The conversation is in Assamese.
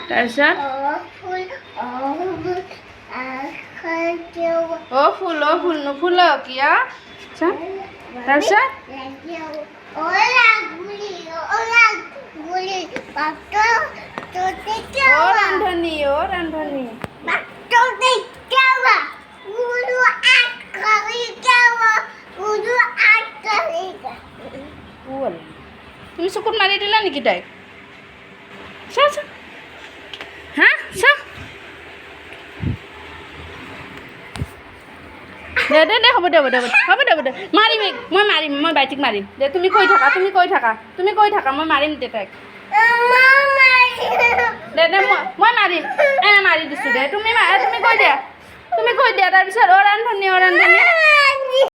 তাৰপিছত ফুল নুফুল কিয় তাৰপিছত ৰান্ধনী তুমি চকুত মাৰি দিলা নেকি তাইক চা হা চা দে হ'ব দে মাৰিম মই বাইটিক মাৰিম দে তুমি কৈ থাকা মই মাৰিম দে তাইক দে মই মাৰিম মাৰি দিছোঁ দে তুমি কৈ দিয়া তাৰপিছত ৰান্ধনী